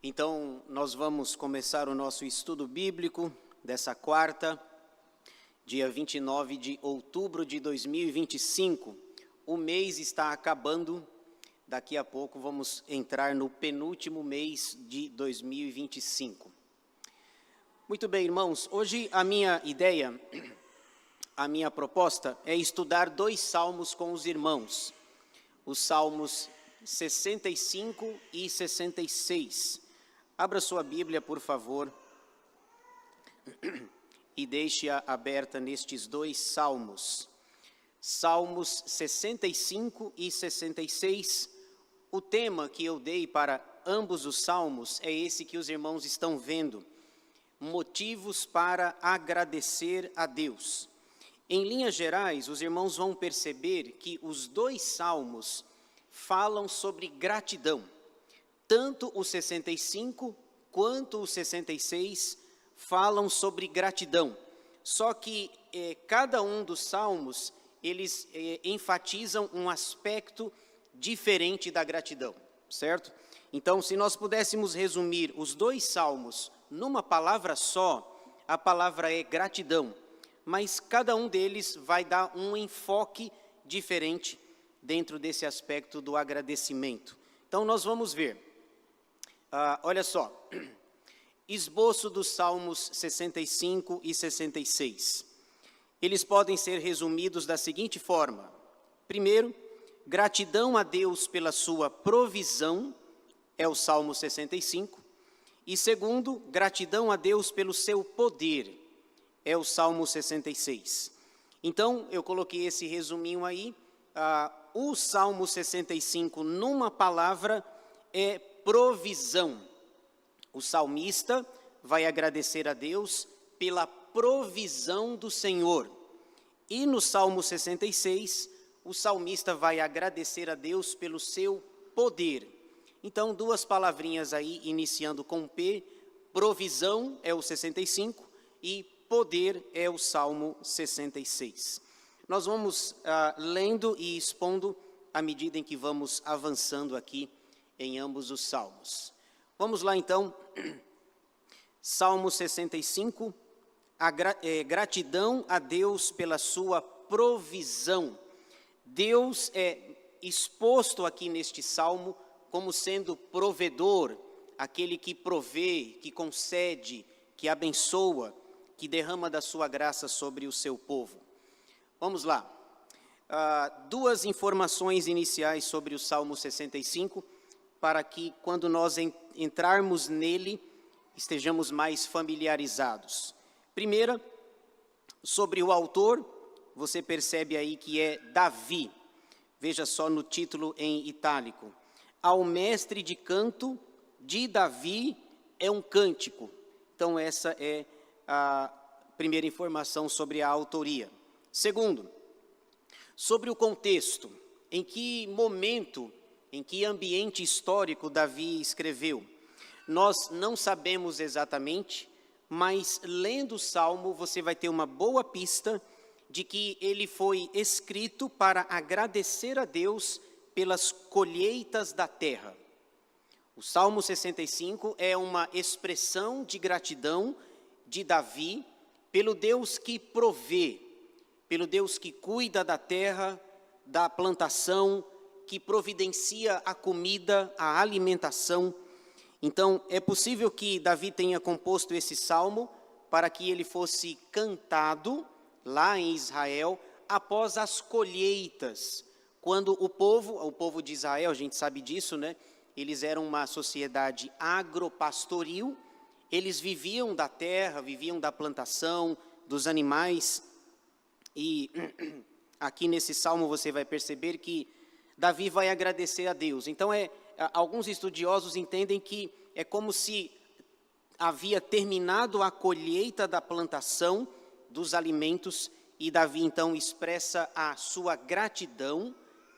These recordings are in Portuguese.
Então, nós vamos começar o nosso estudo bíblico dessa quarta, dia 29 de outubro de 2025. O mês está acabando, daqui a pouco vamos entrar no penúltimo mês de 2025. Muito bem, irmãos, hoje a minha ideia, a minha proposta é estudar 2 salmos com os irmãos, os salmos 65 e 66. Abra sua Bíblia, por favor, e deixe-a aberta nestes 2 salmos. Salmos 65 e 66. O tema que eu dei para ambos os salmos é esse que os irmãos estão vendo. Motivos para agradecer a Deus. Em linhas gerais, os irmãos vão perceber que os 2 salmos falam sobre gratidão. Tanto o 65 quanto o 66 falam sobre gratidão. Só que cada um dos salmos, eles enfatizam um aspecto diferente da gratidão, certo? Então, se nós pudéssemos resumir os 2 salmos numa palavra só, a palavra é gratidão. Mas cada um deles vai dar um enfoque diferente dentro desse aspecto do agradecimento. Então, nós vamos ver. Olha só, esboço dos Salmos 65 e 66. Eles podem ser resumidos da seguinte forma. Primeiro, gratidão a Deus pela sua provisão, é o Salmo 65. E segundo, gratidão a Deus pelo seu poder, é o Salmo 66. Então, eu coloquei esse resuminho aí. O Salmo 65, numa palavra, é provisão. O salmista vai agradecer a Deus pela provisão do Senhor. E no Salmo 66, o salmista vai agradecer a Deus pelo seu poder. Então, 2 palavrinhas aí, iniciando com P, provisão é o 65 e poder é o Salmo 66. Nós vamos lendo e expondo à medida em que vamos avançando aqui em ambos os salmos. Vamos lá então, Salmo 65, gratidão a Deus pela sua provisão. Deus é exposto aqui neste salmo como sendo provedor, aquele que provê, que concede, que abençoa, que derrama da sua graça sobre o seu povo. Vamos lá, 2 informações iniciais sobre o Salmo 65, para que quando nós entrarmos nele, estejamos mais familiarizados. Primeira, sobre o autor, você percebe aí que é Davi. Veja só no título em itálico. Ao mestre de canto de Davi é um cântico. Então essa é a primeira informação sobre a autoria. Segundo, sobre o contexto, em que momento, em que ambiente histórico Davi escreveu. Nós não sabemos exatamente, mas lendo o Salmo você vai ter uma boa pista de que ele foi escrito para agradecer a Deus pelas colheitas da terra. O Salmo 65 é uma expressão de gratidão de Davi pelo Deus que provê, pelo Deus que cuida da terra, da plantação, que providencia a comida, a alimentação. Então, é possível que Davi tenha composto esse salmo para que ele fosse cantado lá em Israel após as colheitas. Quando o povo de Israel, a gente sabe disso, né? Eles eram uma sociedade agropastoril, eles viviam da terra, viviam da plantação, dos animais. E aqui nesse salmo você vai perceber que Davi vai agradecer a Deus. Então, alguns estudiosos entendem que é como se havia terminado a colheita da plantação dos alimentos e Davi, então, expressa a sua gratidão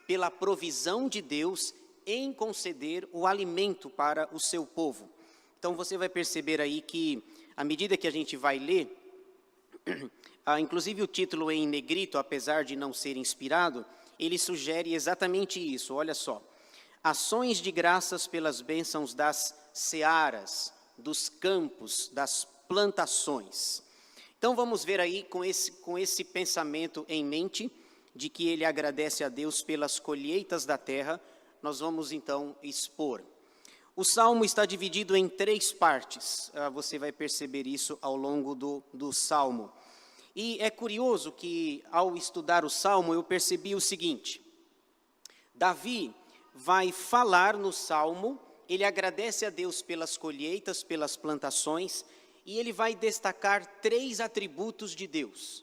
pela provisão de Deus em conceder o alimento para o seu povo. Então, você vai perceber aí que à medida que a gente vai ler, inclusive o título em negrito, apesar de não ser inspirado, ele sugere exatamente isso, olha só. Ações de graças pelas bênçãos das searas, dos campos, das plantações. Então vamos ver aí com esse pensamento em mente, de que ele agradece a Deus pelas colheitas da terra, nós vamos então expor. O Salmo está dividido em 3 partes, você vai perceber isso ao longo do Salmo. E é curioso que, ao estudar o Salmo, eu percebi o seguinte: Davi vai falar no Salmo, ele agradece a Deus pelas colheitas, pelas plantações, e ele vai destacar 3 atributos de Deus.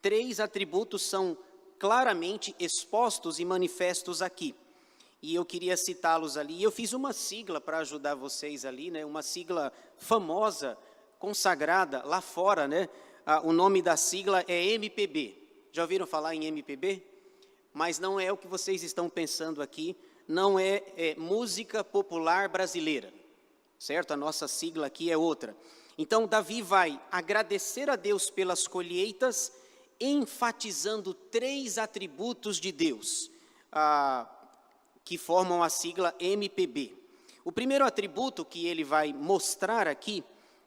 3 atributos são claramente expostos e manifestos aqui. E eu queria citá-los ali. Eu fiz uma sigla para ajudar vocês ali, né? Uma sigla famosa, consagrada lá fora, né? O nome da sigla é MPB. Já ouviram falar em MPB? Mas não é o que vocês estão pensando aqui. Não é música popular brasileira, certo? A nossa sigla aqui é outra. Então, Davi vai agradecer a Deus pelas colheitas, enfatizando 3 atributos de Deus, que formam a sigla MPB. O primeiro atributo que ele vai mostrar aqui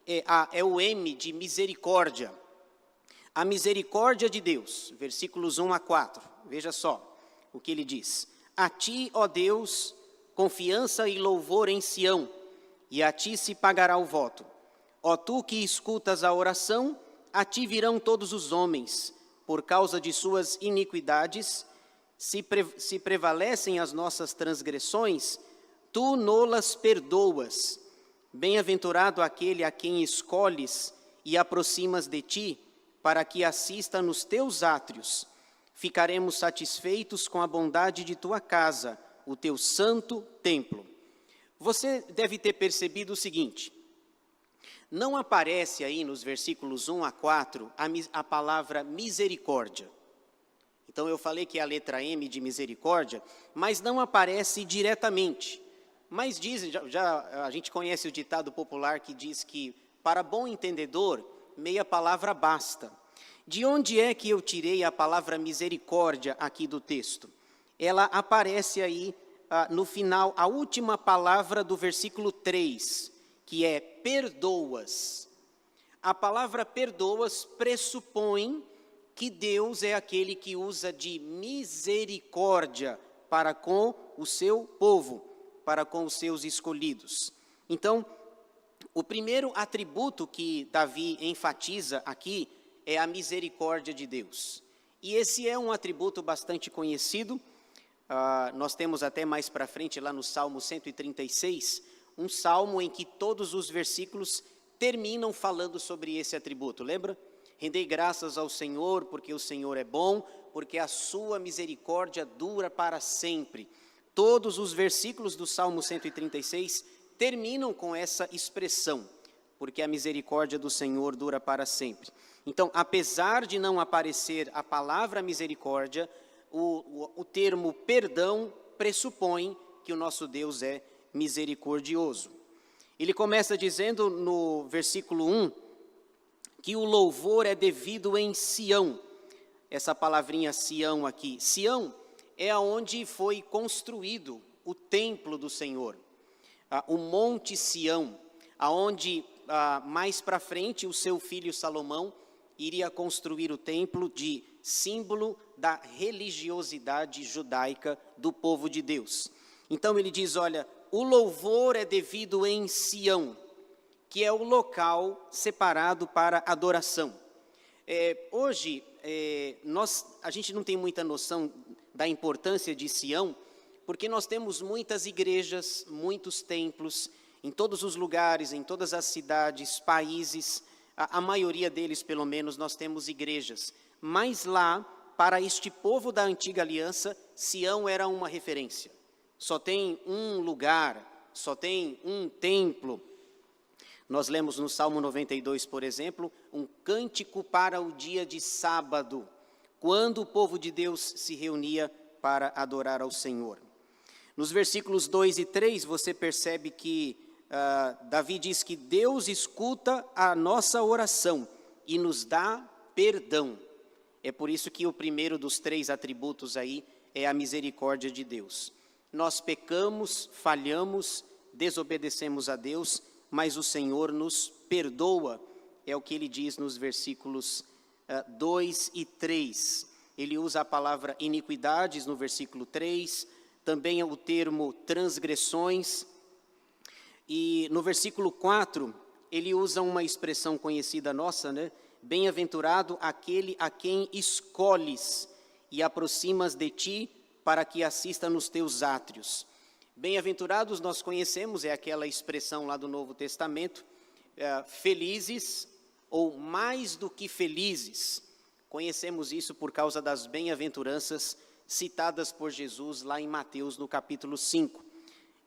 é o M de misericórdia. A misericórdia de Deus, versículos 1 a 4. Veja só o que ele diz. A ti, ó Deus, confiança e louvor em Sião, e a ti se pagará o voto. Ó tu que escutas a oração, a ti virão todos os homens, por causa de suas iniquidades. Se prevalecem as nossas transgressões, tu nolas perdoas. Bem-aventurado aquele a quem escolhes e aproximas de ti, para que assista nos teus átrios. Ficaremos satisfeitos com a bondade de tua casa, o teu santo templo. Você deve ter percebido o seguinte: não aparece aí nos versículos 1 a 4 a palavra misericórdia. Então eu falei que é a letra M de misericórdia, mas não aparece diretamente. Mas diz, a gente conhece o ditado popular que diz que para bom entendedor, meia palavra basta. De onde é que eu tirei a palavra misericórdia aqui do texto? Ela aparece aí no final, a última palavra do versículo 3, que é perdoas. A palavra perdoas pressupõe que Deus é aquele que usa de misericórdia para com o seu povo, para com os seus escolhidos. Então, o primeiro atributo que Davi enfatiza aqui é a misericórdia de Deus. E esse é um atributo bastante conhecido. Nós temos até mais para frente, lá no Salmo 136, um salmo em que todos os versículos terminam falando sobre esse atributo, lembra? Rendei graças ao Senhor, porque o Senhor é bom, porque a sua misericórdia dura para sempre. Todos os versículos do Salmo 136 terminam com essa expressão, porque a misericórdia do Senhor dura para sempre. Então, apesar de não aparecer a palavra misericórdia, o termo perdão pressupõe que o nosso Deus é misericordioso. Ele começa dizendo no versículo 1, que o louvor é devido em Sião. Essa palavrinha Sião aqui. Sião é aonde foi construído o templo do Senhor. O Monte Sião, aonde mais para frente o seu filho Salomão iria construir o templo de símbolo da religiosidade judaica do povo de Deus. Então ele diz, olha, o louvor é devido em Sião, que é o local separado para adoração. Hoje, a gente não tem muita noção da importância de Sião, porque nós temos muitas igrejas, muitos templos, em todos os lugares, em todas as cidades, países, a maioria deles, pelo menos, nós temos igrejas. Mas lá, para este povo da antiga aliança, Sião era uma referência. Só tem um lugar, só tem um templo. Nós lemos no Salmo 92, por exemplo, um cântico para o dia de sábado, quando o povo de Deus se reunia para adorar ao Senhor. Nos versículos 2 e 3, você percebe que Davi diz que Deus escuta a nossa oração e nos dá perdão. É por isso que o primeiro dos 3 atributos aí é a misericórdia de Deus. Nós pecamos, falhamos, desobedecemos a Deus, mas o Senhor nos perdoa. É o que ele diz nos versículos 2 e 3. Ele usa a palavra iniquidades no versículo 3, também o termo transgressões. E no versículo 4, ele usa uma expressão conhecida nossa, né? Bem-aventurado aquele a quem escolhes e aproximas de ti para que assista nos teus átrios. Bem-aventurados nós conhecemos, é aquela expressão lá do Novo Testamento, felizes ou mais do que felizes. Conhecemos isso por causa das bem-aventuranças citadas por Jesus lá em Mateus no capítulo 5.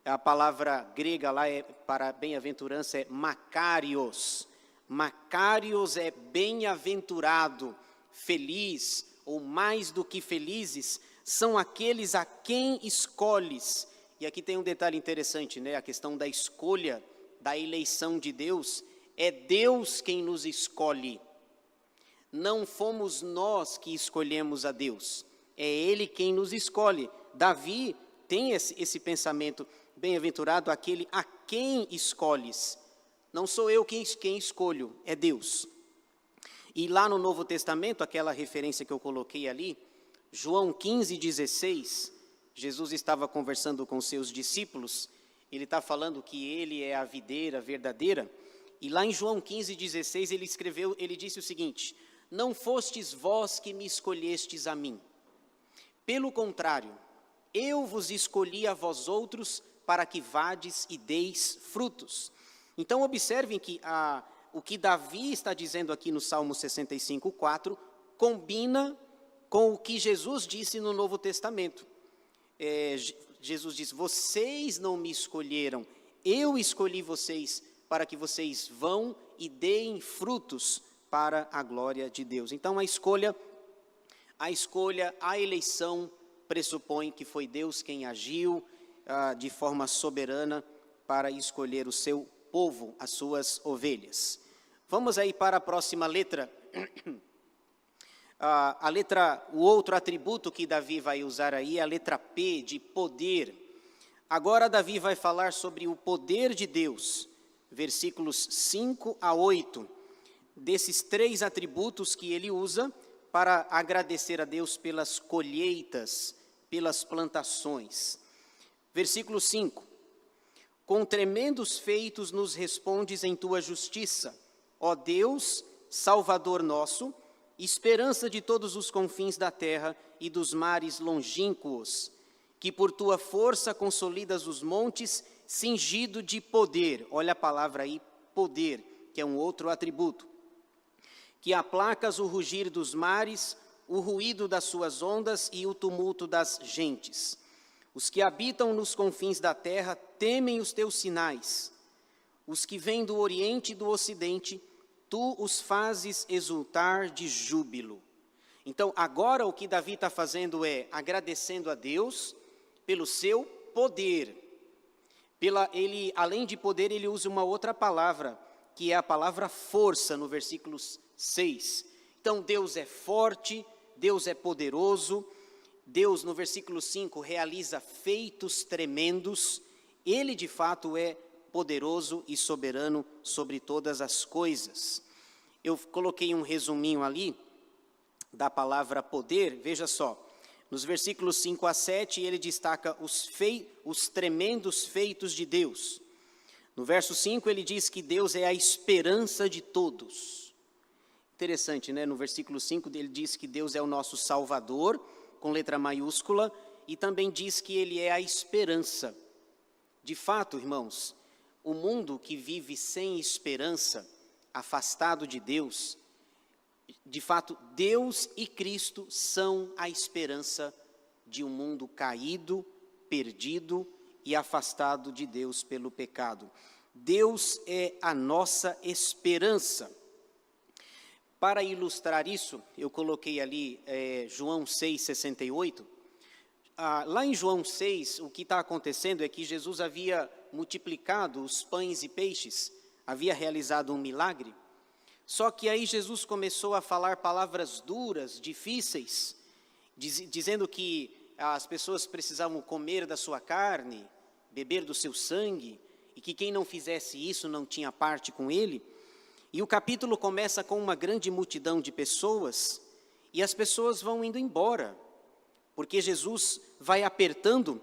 A palavra grega lá para bem-aventurança é makarios. Makarios é bem-aventurado, feliz ou mais do que felizes, são aqueles a quem escolhes. E aqui tem um detalhe interessante, né? A questão da escolha, da eleição de Deus. É Deus quem nos escolhe. Não fomos nós que escolhemos a Deus. É Ele quem nos escolhe. Davi tem esse pensamento, bem-aventurado aquele a quem escolhes. Não sou eu quem escolho, é Deus. E lá no Novo Testamento, aquela referência que eu coloquei ali, João 15:16, Jesus estava conversando com seus discípulos, ele está falando que ele é a videira verdadeira, e lá em João 15:16 ele disse o seguinte: não fostes vós que me escolhestes a mim, pelo contrário, eu vos escolhi a vós outros para que vades e deis frutos. Então observem que o que Davi está dizendo aqui no Salmo 65:4 combina com o que Jesus disse no Novo Testamento. Jesus diz: vocês não me escolheram, eu escolhi vocês para que vocês vão e deem frutos para a glória de Deus. Então a escolha, a eleição pressupõe que foi Deus quem agiu de forma soberana para escolher o seu povo, as suas ovelhas. Vamos aí para a próxima letra. O outro atributo que Davi vai usar aí é a letra P, de poder. Agora Davi vai falar sobre o poder de Deus, versículos 5 a 8, desses 3 atributos que ele usa para agradecer a Deus pelas colheitas, pelas plantações. Versículo 5: com tremendos feitos nos respondes em tua justiça, ó Deus, Salvador nosso, esperança de todos os confins da terra e dos mares longínquos, que por tua força consolidas os montes, cingido de poder. Olha a palavra aí, poder, que é um outro atributo. Que aplacas o rugir dos mares, o ruído das suas ondas e o tumulto das gentes. Os que habitam nos confins da terra temem os teus sinais. Os que vêm do oriente e do ocidente, tu os fazes exultar de júbilo. Então, agora o que Davi está fazendo é agradecendo a Deus pelo seu poder. Além de poder, ele usa uma outra palavra, que é a palavra força, no versículo 6. Então, Deus é forte, Deus é poderoso. Deus, no versículo 5, realiza feitos tremendos. Ele, de fato, é poderoso e soberano sobre todas as coisas. Eu coloquei um resuminho ali da palavra poder. Veja só, nos versículos 5 a 7, ele destaca os tremendos feitos de Deus. No verso 5, ele diz que Deus é a esperança de todos. Interessante, né? No versículo 5, ele diz que Deus é o nosso Salvador, com letra maiúscula, e também diz que ele é a esperança. De fato, irmãos, o mundo que vive sem esperança, afastado de Deus, de fato, Deus e Cristo são a esperança de um mundo caído, perdido e afastado de Deus pelo pecado. Deus é a nossa esperança. Para ilustrar isso, eu coloquei ali João 6,68. Lá em João 6, o que está acontecendo é que Jesus havia multiplicado os pães e peixes, havia realizado um milagre. Só que aí Jesus começou a falar palavras duras, difíceis, dizendo que as pessoas precisavam comer da sua carne, beber do seu sangue, e que quem não fizesse isso não tinha parte com ele. E o capítulo começa com uma grande multidão de pessoas, e as pessoas vão indo embora, porque Jesus vai apertando,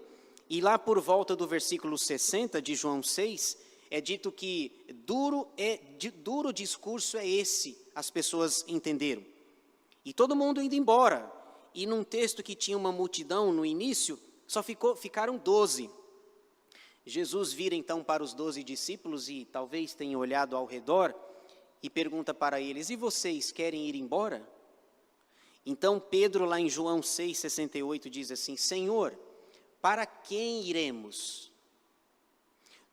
e lá por volta do versículo 60 de João 6, é dito que duro discurso é esse, as pessoas entenderam. E todo mundo indo embora, e num texto que tinha uma multidão no início, ficaram 12. Jesus vira então para os 12 discípulos, e talvez tenha olhado ao redor, e pergunta para eles: e vocês querem ir embora? Então Pedro, lá em João 6,68, diz assim: Senhor, para quem iremos?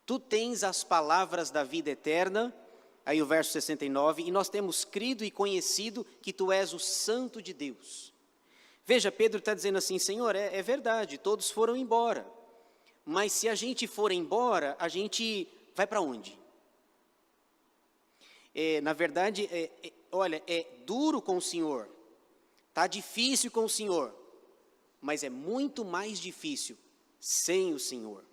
Tu tens as palavras da vida eterna, aí o verso 69, e nós temos crido e conhecido que tu és o Santo de Deus. Veja, Pedro está dizendo assim: Senhor, é verdade, todos foram embora, mas se a gente for embora, a gente vai para onde? Na verdade, olha, é duro com o Senhor, está difícil com o Senhor, mas é muito mais difícil sem o Senhor.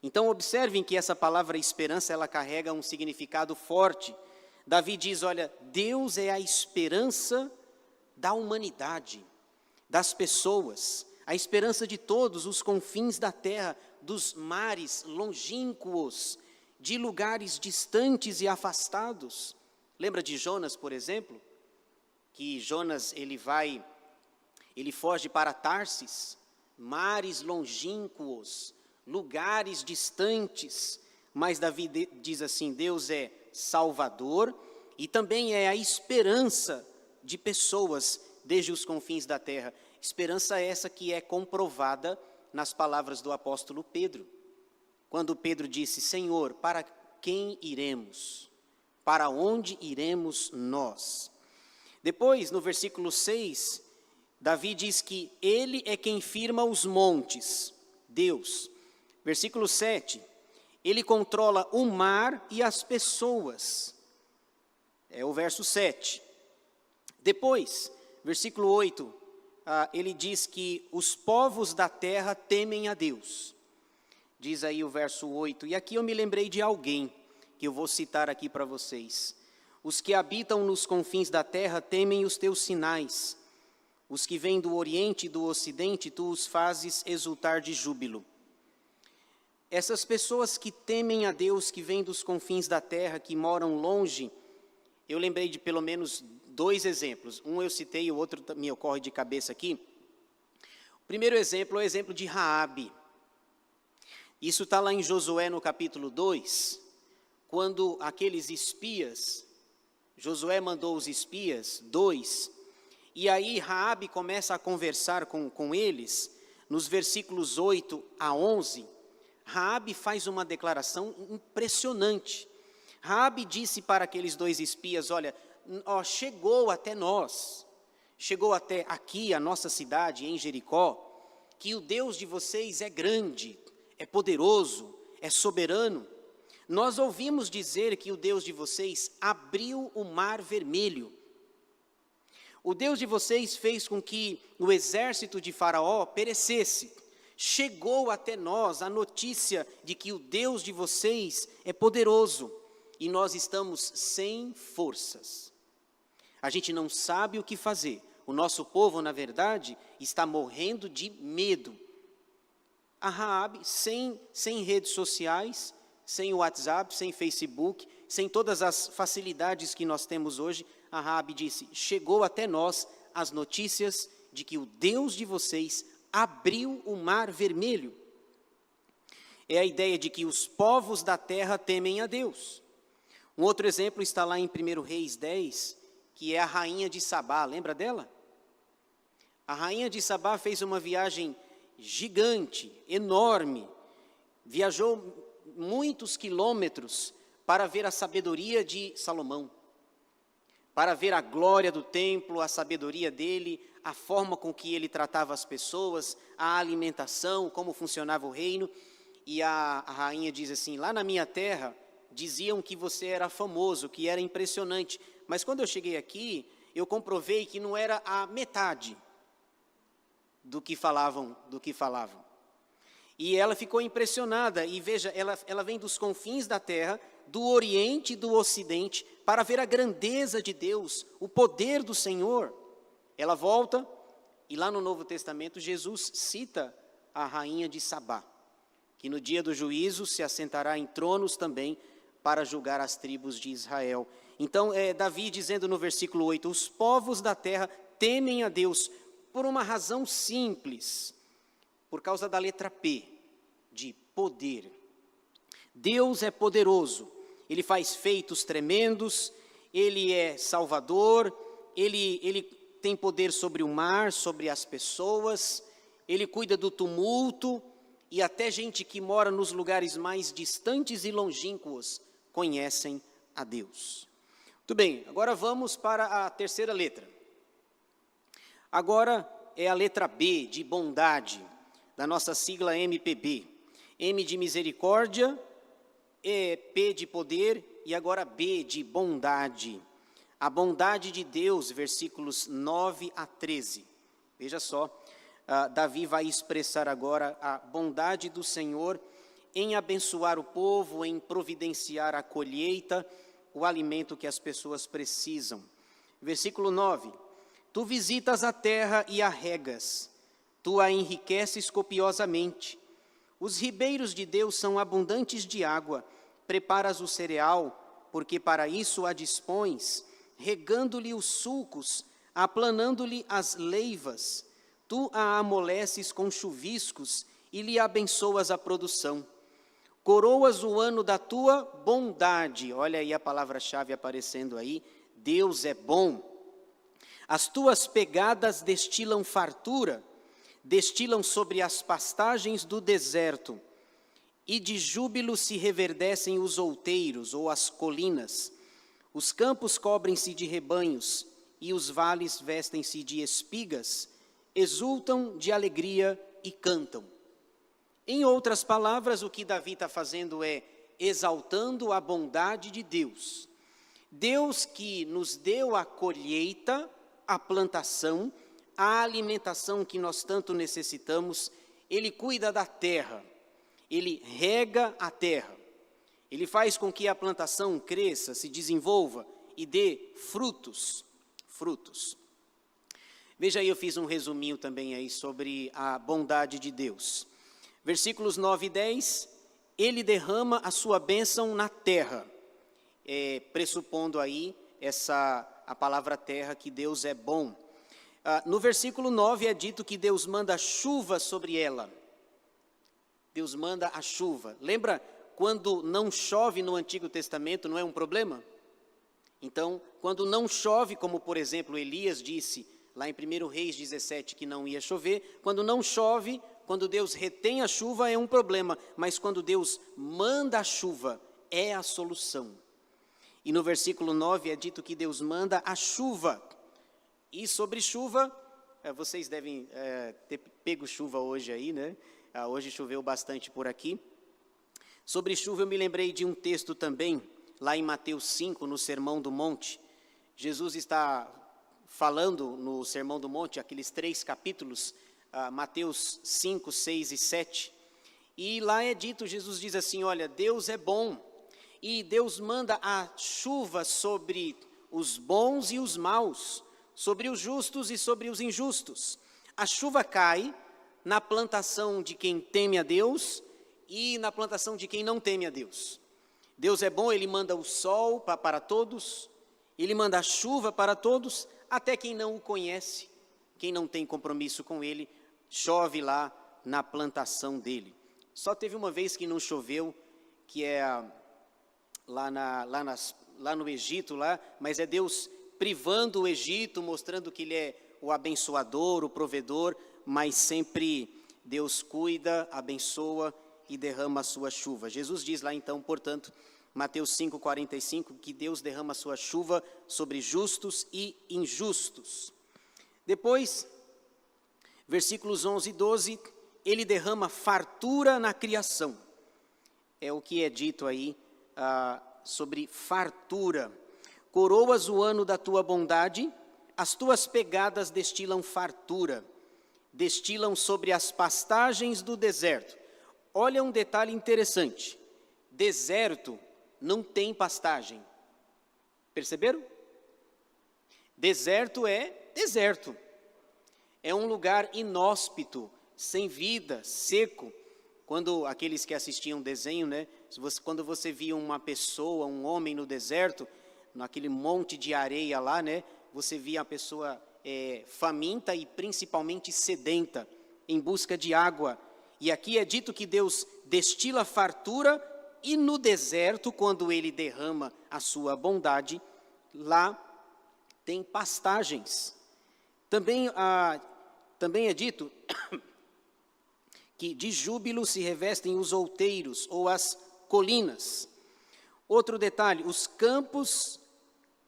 Então observem que essa palavra esperança, ela carrega um significado forte. Davi diz, olha, Deus é a esperança da humanidade, das pessoas, a esperança de todos os confins da terra, dos mares longínquos, de lugares distantes e afastados. Lembra de Jonas, por exemplo? Que Jonas, ele foge para Tarsis, mares longínquos, lugares distantes, mas Davi diz assim: Deus é Salvador e também é a esperança de pessoas desde os confins da terra. Esperança essa que é comprovada nas palavras do apóstolo Pedro, quando Pedro disse: Senhor, para quem iremos? Para onde iremos nós? Depois, no versículo 6, Davi diz que ele é quem firma os montes, Deus. Versículo 7, ele controla o mar e as pessoas. É o verso 7. Depois, versículo 8, ele diz que os povos da terra temem a Deus. Diz aí o verso 8, e aqui eu me lembrei de alguém, que eu vou citar aqui para vocês. Os que habitam nos confins da terra temem os teus sinais. Os que vêm do oriente e do ocidente, tu os fazes exultar de júbilo. Essas pessoas que temem a Deus, que vêm dos confins da terra, que moram longe, eu lembrei de pelo menos 2 exemplos. Um eu citei, o outro me ocorre de cabeça aqui. O primeiro exemplo é o exemplo de Raabe. Isso está lá em Josué no capítulo 2, quando aqueles espias, Josué mandou os espias, 2, e aí Raabe começa a conversar com eles, nos versículos 8 a 11, Raabe faz uma declaração impressionante. Raabe disse para aqueles 2 espias, olha, chegou até nós, chegou até aqui, a nossa cidade, em Jericó, que o Deus de vocês é grande, é poderoso, é soberano. Nós ouvimos dizer que o Deus de vocês abriu o mar vermelho. O Deus de vocês fez com que o exército de Faraó perecesse. Chegou até nós a notícia de que o Deus de vocês é poderoso e nós estamos sem forças. A gente não sabe o que fazer. O nosso povo, na verdade, está morrendo de medo. A Raabe, sem redes sociais, sem WhatsApp, sem Facebook, sem todas as facilidades que nós temos hoje, a Raabe disse, chegou até nós as notícias de que o Deus de vocês abriu o mar vermelho. É a ideia de que os povos da terra temem a Deus. Um outro exemplo está lá em 1 Reis 10, que é a rainha de Sabá, lembra dela? A rainha de Sabá fez uma viagem gigante, enorme, viajou muitos quilômetros para ver a sabedoria de Salomão, para ver a glória do templo, a sabedoria dele, a forma com que ele tratava as pessoas, a alimentação, como funcionava o reino. e a rainha diz assim: lá na minha terra diziam que você era famoso, que era impressionante, mas quando eu cheguei aqui, eu comprovei que não era a metade do que falavam. E ela ficou impressionada, e veja, ela vem dos confins da terra, do Oriente e do Ocidente, para ver a grandeza de Deus, o poder do Senhor. Ela volta, e lá no Novo Testamento, Jesus cita a rainha de Sabá, que no dia do juízo se assentará em tronos também para julgar as tribos de Israel. Então, Davi dizendo no versículo 8, os povos da terra temem a Deus por uma razão simples, por causa da letra P, de poder. Deus é poderoso, Ele faz feitos tremendos, Ele é salvador, Ele tem poder sobre o mar, sobre as pessoas, Ele cuida do tumulto, e até gente que mora nos lugares mais distantes e longínquos conhecem a Deus. Muito bem, agora vamos para a terceira letra. Agora é a letra B, de bondade, da nossa sigla MPB. M de misericórdia, P de poder e agora B de bondade. A bondade de Deus, versículos 9 a 13. Veja só, Davi vai expressar agora a bondade do Senhor em abençoar o povo, em providenciar a colheita, o alimento que as pessoas precisam. Versículo 9. Tu visitas a terra e a regas, tu a enriqueces copiosamente. Os ribeiros de Deus são abundantes de água, preparas o cereal, porque para isso a dispões, regando-lhe os sulcos, aplanando-lhe as leivas. Tu a amoleces com chuviscos e lhe abençoas a produção. Coroas o ano da tua bondade. Olha aí a palavra-chave aparecendo aí. Deus é bom. As tuas pegadas destilam fartura, destilam sobre as pastagens do deserto, e de júbilo se reverdecem os outeiros ou as colinas. Os campos cobrem-se de rebanhos, e os vales vestem-se de espigas, exultam de alegria e cantam. Em outras palavras, o que Davi está fazendo é exaltando a bondade de Deus. Deus que nos deu a colheita, a plantação, a alimentação que nós tanto necessitamos, Ele cuida da terra, Ele rega a terra, Ele faz com que a plantação cresça, se desenvolva e dê frutos. Veja aí, eu fiz um resuminho também aí sobre a bondade de Deus. Versículos 9 e 10, Ele derrama a sua bênção na terra, pressupondo aí a palavra terra, que Deus é bom. No versículo 9 é dito que Deus manda chuva sobre ela. Deus manda a chuva. Lembra quando não chove no Antigo Testamento, não é um problema? Então, quando não chove, como por exemplo Elias disse lá em 1 Reis 17 que não ia chover, quando não chove, quando Deus retém a chuva é um problema, mas quando Deus manda a chuva é a solução. E no versículo 9 é dito que Deus manda a chuva. E sobre chuva, vocês devem ter pego chuva hoje aí, né? Hoje choveu bastante por aqui. Sobre chuva eu me lembrei de um texto também, lá em Mateus 5, no Sermão do Monte. Jesus está falando no Sermão do Monte, aqueles 3 capítulos, Mateus 5, 6 e 7. E lá é dito, Jesus diz assim, olha, Deus é bom. E Deus manda a chuva sobre os bons e os maus, sobre os justos e sobre os injustos. A chuva cai na plantação de quem teme a Deus e na plantação de quem não teme a Deus. Deus é bom, Ele manda o sol para todos, Ele manda a chuva para todos, até quem não o conhece, quem não tem compromisso com Ele, chove lá na plantação dele. Só teve uma vez que não choveu, que é lá no Egito, mas é Deus privando o Egito, mostrando que Ele é o abençoador, o provedor, mas sempre Deus cuida, abençoa e derrama a sua chuva. Jesus diz lá então, portanto, Mateus 5,45, que Deus derrama a sua chuva sobre justos e injustos. Depois, versículos 11 e 12, Ele derrama fartura na criação. é o que é dito aí sobre fartura. Coroas o ano da tua bondade, as tuas pegadas destilam fartura, destilam sobre as pastagens do deserto. Olha um detalhe interessante, deserto não tem pastagem, perceberam? Deserto é deserto, é um lugar inóspito, sem vida, seco. Quando aqueles que assistiam desenho, né, quando você via uma pessoa, um homem no deserto, naquele monte de areia lá, né, você via a pessoa faminta e principalmente sedenta, em busca de água. E aqui é dito que Deus destila fartura, e no deserto, quando Ele derrama a sua bondade, lá tem pastagens. Também é dito que de júbilo se revestem os outeiros ou as colinas. Outro detalhe, os campos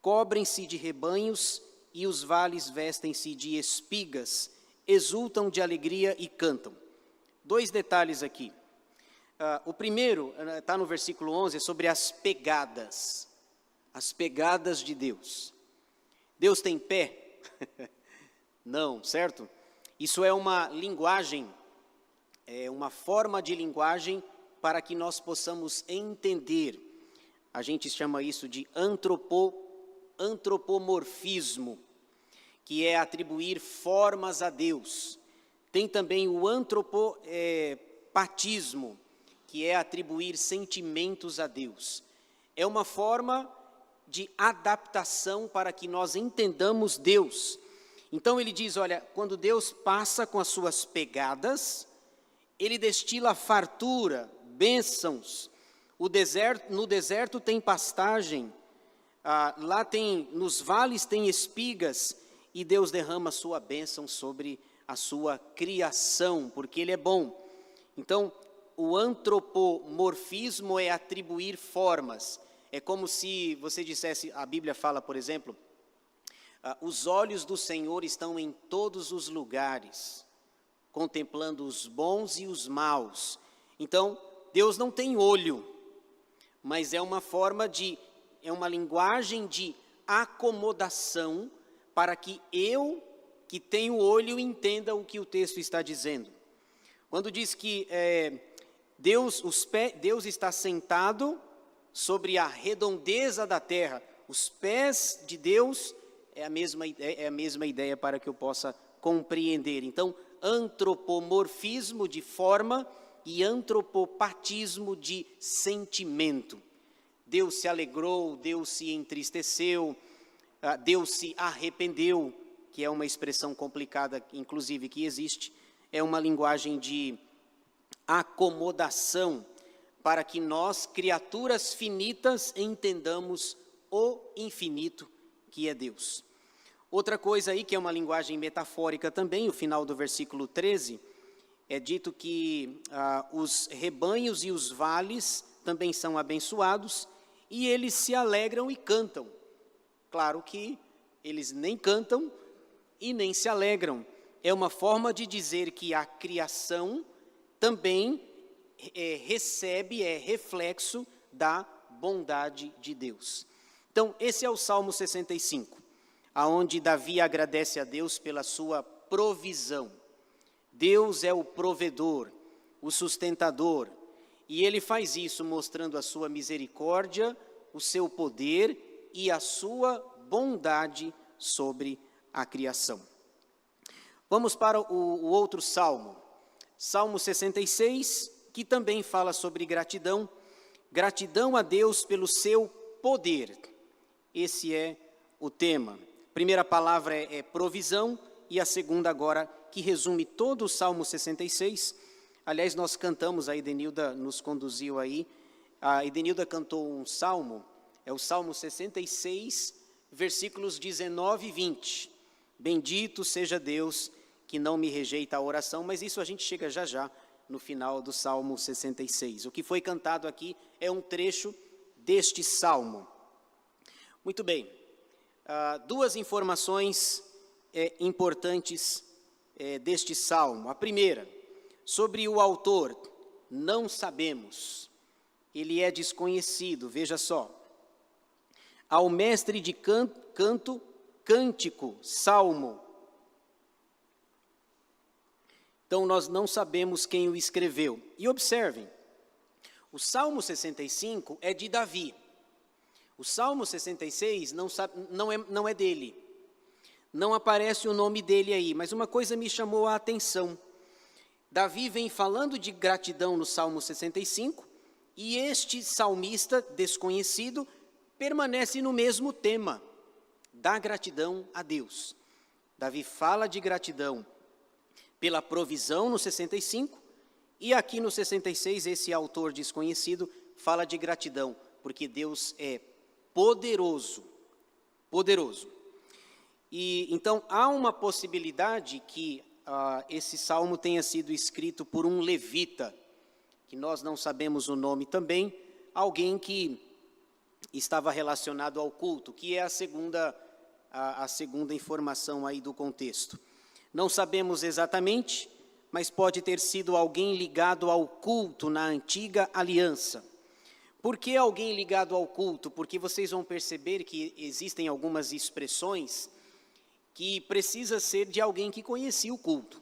cobrem-se de rebanhos e os vales vestem-se de espigas, exultam de alegria e cantam. Dois detalhes aqui. O primeiro está no versículo 11, é sobre as pegadas de Deus. Deus tem pé? Não, certo? Isso é uma linguagem, é uma forma de linguagem para que nós possamos entender. A gente chama isso de antropomorfismo, que é atribuir formas a Deus. Tem também o antropopatismo, que é atribuir sentimentos a Deus. É uma forma de adaptação para que nós entendamos Deus. Então ele diz, olha, quando Deus passa com as suas pegadas, Ele destila fartura, bênçãos. No deserto tem pastagem, lá nos vales tem espigas, e Deus derrama a sua bênção sobre a sua criação, porque Ele é bom. Então, o antropomorfismo é atribuir formas. É como se você dissesse, a Bíblia fala, por exemplo, os olhos do Senhor estão em todos os lugares, contemplando os bons e os maus. Então, Deus não tem olho, mas é uma linguagem de acomodação para que eu, que tenho olho, entenda o que o texto está dizendo. Quando diz que Deus está sentado sobre a redondeza da terra, os pés de Deus é a mesma ideia para que eu possa compreender. Então, antropomorfismo de forma e antropopatismo de sentimento. Deus se alegrou, Deus se entristeceu, Deus se arrependeu, que é uma expressão complicada, inclusive, que existe. É uma linguagem de acomodação para que nós, criaturas finitas, entendamos o infinito que é Deus. Outra coisa aí, que é uma linguagem metafórica também, o final do versículo 13, é dito que os rebanhos e os vales também são abençoados, e eles se alegram e cantam. Claro que eles nem cantam e nem se alegram. É uma forma de dizer que a criação também é reflexo da bondade de Deus. Então, esse é o Salmo 65, aonde Davi agradece a Deus pela sua provisão. Deus é o provedor, o sustentador, e Ele faz isso mostrando a sua misericórdia, o seu poder e a sua bondade sobre a criação. Vamos para o outro Salmo, Salmo 66, que também fala sobre gratidão. Gratidão a Deus pelo seu poder. Esse é o tema. A primeira palavra é provisão, e a segunda agora, que resume todo o Salmo 66. Aliás, nós cantamos, a Edenilda nos conduziu aí, a Edenilda cantou um salmo, é o Salmo 66, versículos 19 e 20. Bendito seja Deus que não me rejeita a oração, mas isso a gente chega já já no final do Salmo 66. O que foi cantado aqui é um trecho deste salmo. Muito bem, duas informações importantes deste salmo. A primeira, sobre o autor, não sabemos. ele é desconhecido, veja só. Ao mestre de canto, cântico, salmo. Então, nós não sabemos quem o escreveu. E observem, o Salmo 65 é de Davi. O Salmo 66 não é dele. Não aparece o nome dele aí, mas uma coisa me chamou a atenção. Davi vem falando de gratidão no Salmo 65, e este salmista desconhecido permanece no mesmo tema, da gratidão a Deus. Davi fala de gratidão pela provisão no 65, e aqui no 66 esse autor desconhecido fala de gratidão, porque Deus é poderoso, poderoso. E então há uma possibilidade que esse salmo tenha sido escrito por um levita, que nós não sabemos o nome também, alguém que estava relacionado ao culto, que é a segunda informação aí do contexto. Não sabemos exatamente, mas pode ter sido alguém ligado ao culto na antiga aliança. Por que alguém ligado ao culto? Porque vocês vão perceber que existem algumas expressões que precisa ser de alguém que conhecia o culto.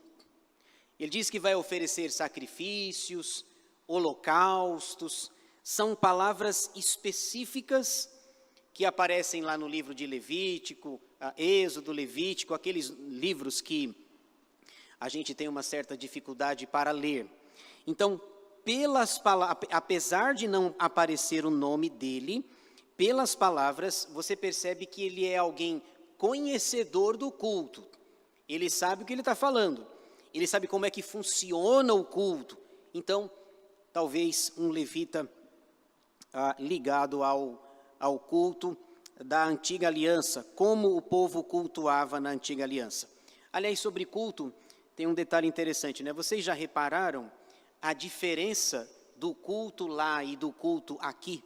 Ele diz que vai oferecer sacrifícios, holocaustos, são palavras específicas que aparecem lá no livro de Levítico, Êxodo, Levítico, aqueles livros que a gente tem uma certa dificuldade para ler. Então, apesar de não aparecer o nome dele, pelas palavras, você percebe que ele é alguém conhecedor do culto. Ele sabe o que ele está falando. Ele sabe como é que funciona o culto. Então, talvez um levita ligado ao culto da antiga aliança, como o povo cultuava na antiga aliança. Aliás, sobre culto, tem um detalhe interessante, né? Vocês já repararam a diferença do culto lá e do culto aqui?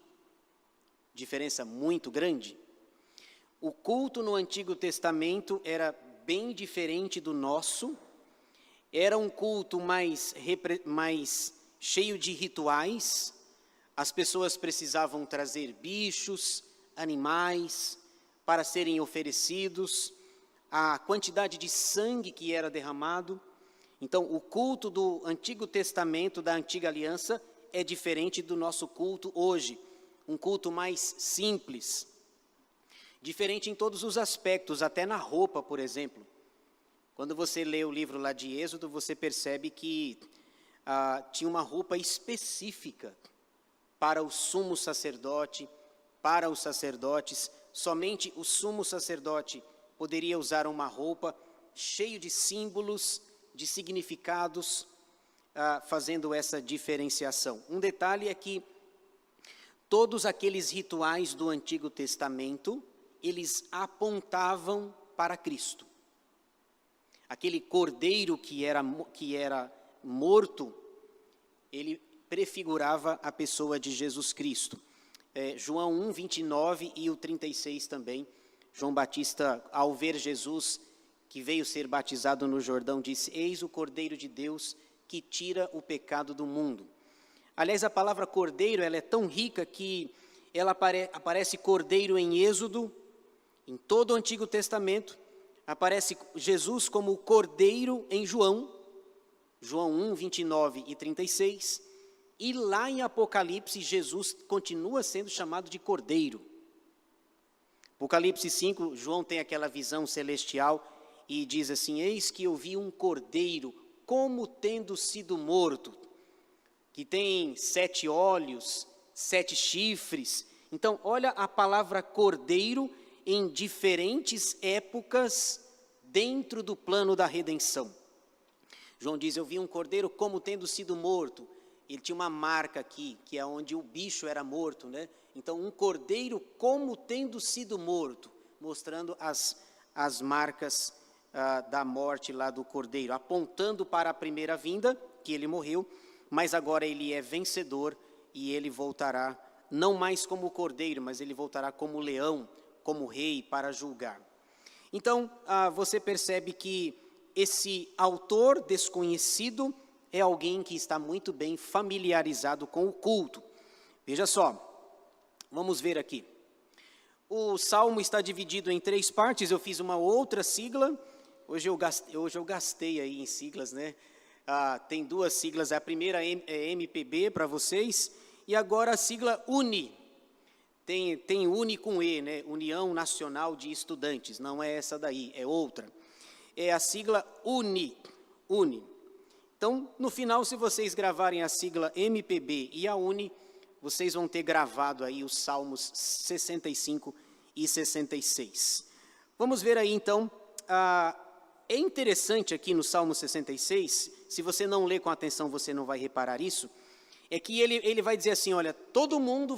Diferença muito grande. O culto no Antigo Testamento era bem diferente do nosso, era um culto mais cheio de rituais, as pessoas precisavam trazer bichos, animais, para serem oferecidos, a quantidade de sangue que era derramado. Então, o culto do Antigo Testamento, da Antiga Aliança, é diferente do nosso culto hoje, um culto mais simples, diferente em todos os aspectos, até na roupa, por exemplo. Quando você lê o livro lá de Êxodo, você percebe que tinha uma roupa específica para o sumo sacerdote, para os sacerdotes. Somente o sumo sacerdote poderia usar uma roupa cheia de símbolos, de significados, fazendo essa diferenciação. Um detalhe é que todos aqueles rituais do Antigo Testamento, eles apontavam para Cristo. Aquele cordeiro que era morto, ele prefigurava a pessoa de Jesus Cristo. João 1, 29 e o 36 também. João Batista, ao ver Jesus, que veio ser batizado no Jordão, disse: eis o Cordeiro de Deus que tira o pecado do mundo. Aliás, a palavra cordeiro, ela é tão rica que ela aparece cordeiro em Êxodo, em todo o Antigo Testamento, aparece Jesus como cordeiro em João 1, 29 e 36, e lá em Apocalipse, Jesus continua sendo chamado de cordeiro. Apocalipse 5, João tem aquela visão celestial e diz assim: eis que eu vi um cordeiro, como tendo sido morto, que tem 7 olhos, 7 chifres. Então, olha a palavra cordeiro em diferentes épocas dentro do plano da redenção. João diz: eu vi um cordeiro como tendo sido morto. Ele tinha uma marca aqui, que é onde o bicho era morto, né? Então, um cordeiro como tendo sido morto, mostrando as marcas da morte lá do cordeiro, apontando para a primeira vinda, que ele morreu, mas agora ele é vencedor e ele voltará, não mais como cordeiro, mas ele voltará como leão, como rei, para julgar. Então, você percebe que esse autor desconhecido é alguém que está muito bem familiarizado com o culto. Veja só, vamos ver aqui. O salmo está dividido em 3 partes, eu fiz uma outra sigla, hoje eu gastei aí em siglas, né? Tem 2 siglas, a primeira é MPB para vocês, e agora a sigla UNI. Tem UNI com E, né? União Nacional de Estudantes, não é essa daí, é outra. É a sigla UNI. Então, no final, se vocês gravarem a sigla MPB e a UNI, vocês vão ter gravado aí os Salmos 65 e 66. Vamos ver aí, então, é interessante aqui no Salmo 66, se você não ler com atenção, você não vai reparar isso, é que ele vai dizer assim, olha, todo mundo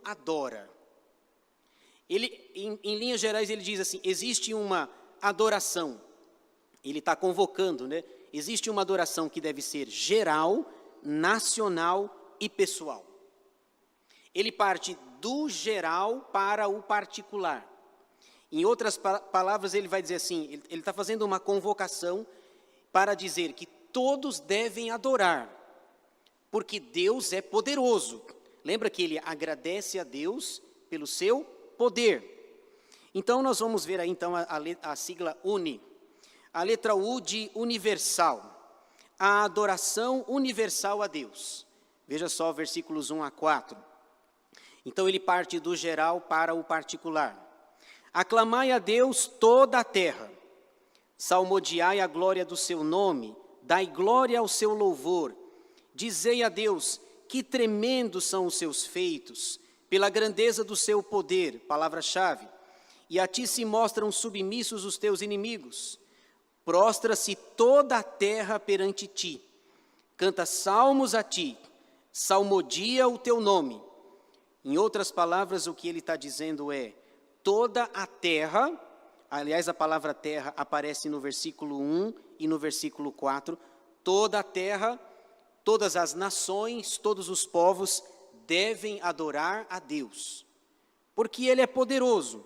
adora. Em linhas gerais, ele diz assim, existe uma adoração, ele está convocando, né? Existe uma adoração que deve ser geral, nacional e pessoal. Ele parte do geral para o particular. Em outras palavras, ele vai dizer assim, ele está fazendo uma convocação para dizer que todos devem adorar, porque Deus é poderoso. Lembra que ele agradece a Deus pelo seu poder. Então, nós vamos ver aí, então, a sigla UNI. A letra U de universal. A adoração universal a Deus. Veja só, versículos 1 a 4. Então, ele parte do geral para o particular. Aclamai a Deus toda a terra. Salmodiai a glória do seu nome. Dai glória ao seu louvor. Dizei a Deus, que tremendos são os seus feitos, pela grandeza do seu poder, palavra-chave. E a ti se mostram submissos os teus inimigos. Prostra-se toda a terra perante ti. Canta salmos a ti. Salmodia o teu nome. Em outras palavras, o que ele está dizendo é, toda a terra, aliás, a palavra terra aparece no versículo 1 e no versículo 4, toda a terra, todas as nações, todos os povos devem adorar a Deus, porque Ele é poderoso.